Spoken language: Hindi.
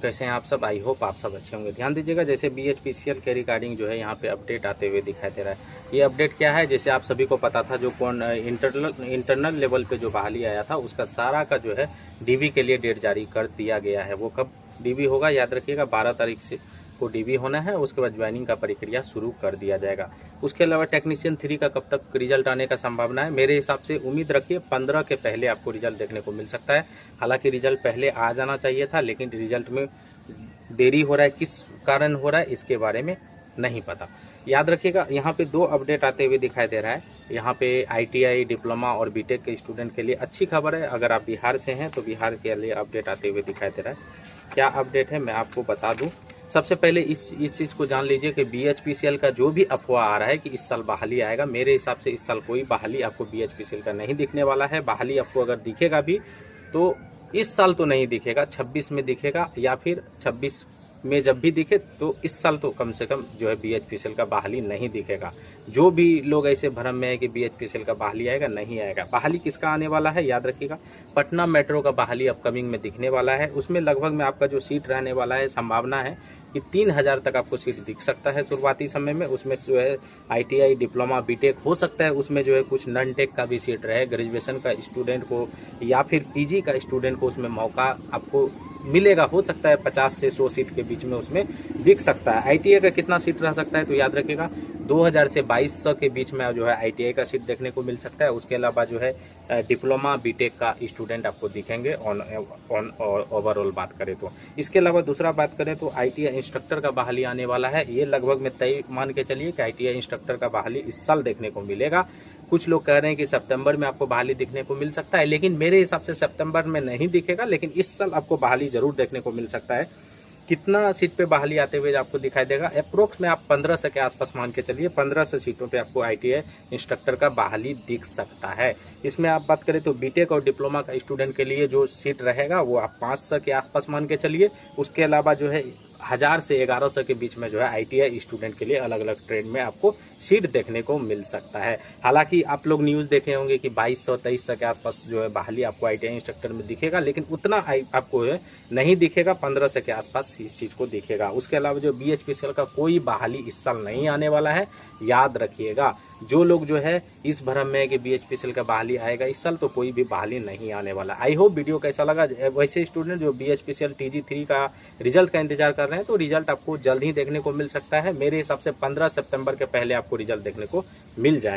कैसे हैं आप सब। आई होप आप सब अच्छे होंगे। ध्यान दीजिएगा, जैसे BHPCL के रिगार्डिंग जो है यहाँ पे अपडेट आते हुए दिखाई दे रहा है। ये अपडेट क्या है, जैसे आप सभी को पता था, जो कौन इंटरनल लेवल पे जो बहाली आया था उसका सारा का जो है DB के लिए डेट जारी कर दिया गया है। वो कब DB होगा याद रखिएगा, 12 तारीख से को DB होना है। उसके बाद ज्वाइनिंग का प्रक्रिया शुरू कर दिया जाएगा। उसके अलावा टेक्नीशियन 3 का कब तक रिजल्ट आने का संभावना है, मेरे हिसाब से उम्मीद रखिए 15 के पहले आपको रिजल्ट देखने को मिल सकता है। हालांकि रिजल्ट पहले आ जाना चाहिए था, लेकिन रिजल्ट में देरी हो रहा है। किस कारण हो रहा है इसके बारे में नहीं पता। याद रखिएगा, यहाँ पे 2 अपडेट आते हुए दिखाई दे रहा है। यहाँ पे ITI, डिप्लोमा और BTech के स्टूडेंट के लिए अच्छी खबर है। अगर आप बिहार से हैं तो बिहार के लिए अपडेट आते हुए दिखाई दे रहा है। क्या अपडेट है मैं आपको बता दूं। सबसे पहले इस चीज़ को जान लीजिए कि BHPCL का जो भी अफवाह आ रहा है कि इस साल बहाली आएगा, मेरे हिसाब से इस साल कोई बहाली आपको BHPCL का नहीं दिखने वाला है। बहाली आपको अगर दिखेगा भी तो इस साल तो नहीं दिखेगा, 26 में दिखेगा, या फिर 26 में जब भी दिखे तो इस साल तो कम से कम जो है BHPCL का बहाली नहीं दिखेगा। जो भी लोग ऐसे भ्रम में है कि BHPCL का बहाली आएगा, नहीं आएगा। बहाली किसका आने वाला है याद रखिएगा, पटना मेट्रो का बहाली अपकमिंग में दिखने वाला है। उसमें लगभग में आपका जो सीट रहने वाला है, संभावना है कि 3000 तक आपको सीट दिख सकता है शुरुआती समय में। उसमें जो है ITI, डिप्लोमा, BTech हो सकता है उसमें जो है कुछ नॉन टेक का भी सीट रहे। ग्रेजुएशन का स्टूडेंट को या फिर PG का स्टूडेंट को उसमें मौका आपको मिलेगा। हो सकता है 50 से 100 सीट के बीच में उसमें दिख सकता है। ITI का कितना सीट रह सकता है तो याद रखिएगा 2000 से 2200 के बीच में जो है ITI का सीट देखने को मिल सकता है। उसके अलावा जो है डिप्लोमा, BTech का स्टूडेंट आपको दिखेंगे ऑन ओवरऑल बात करें तो। इसके अलावा दूसरा बात करें तो ITI इंस्ट्रक्टर का बहाली आने वाला है। ये लगभग में तय मान के चलिए कि ITI इंस्ट्रक्टर का बहाली इस साल देखने को मिलेगा। कुछ लोग कह रहे हैं कि सितंबर में आपको बहाली दिखने को मिल सकता है, लेकिन मेरे हिसाब से सितंबर में नहीं दिखेगा, लेकिन इस साल आपको बहाली जरूर देखने को मिल सकता है। कितना सीट पे बहाली आते हुए आपको दिखाई देगा, अप्रोक्स में आप 1500 के आसपास मान के चलिए। 1500 सीटों पे आपको ITI इंस्ट्रक्टर का बहाली दिख सकता है। इसमें आप बात करें तो BTech और डिप्लोमा का स्टूडेंट के लिए जो सीट रहेगा वो आप 500 के आसपास मान के चलिए। उसके अलावा जो है 1000 से 1100 के बीच में जो है ITI स्टूडेंट के लिए अलग अलग ट्रेड में आपको सीट देखने को मिल सकता है। हालांकि आप लोग न्यूज़ देखे होंगे कि 2200-2300 के आसपास जो है बहाली आपको ITI इंस्ट्रक्टर में दिखेगा, लेकिन उतना आपको नहीं दिखेगा, 1500 के आसपास इस चीज़ को दिखेगा। उसके अलावा जो BHPCL का कोई बहाली इस साल नहीं आने वाला है, याद रखिएगा। जो लोग जो है इस भ्रम में है कि BHPCL का बहाली आएगा इस साल, तो कोई भी बहाली नहीं आने वाला। आई होप वीडियो कैसा लगा। वैसे स्टूडेंट जो BHPCL TG3 का रिजल्ट का इंतजार कर रहे हैं तो रिजल्ट आपको जल्द ही देखने को मिल सकता है। मेरे हिसाब से 15 सितंबर के पहले आपको रिजल्ट देखने को मिल जाएगा।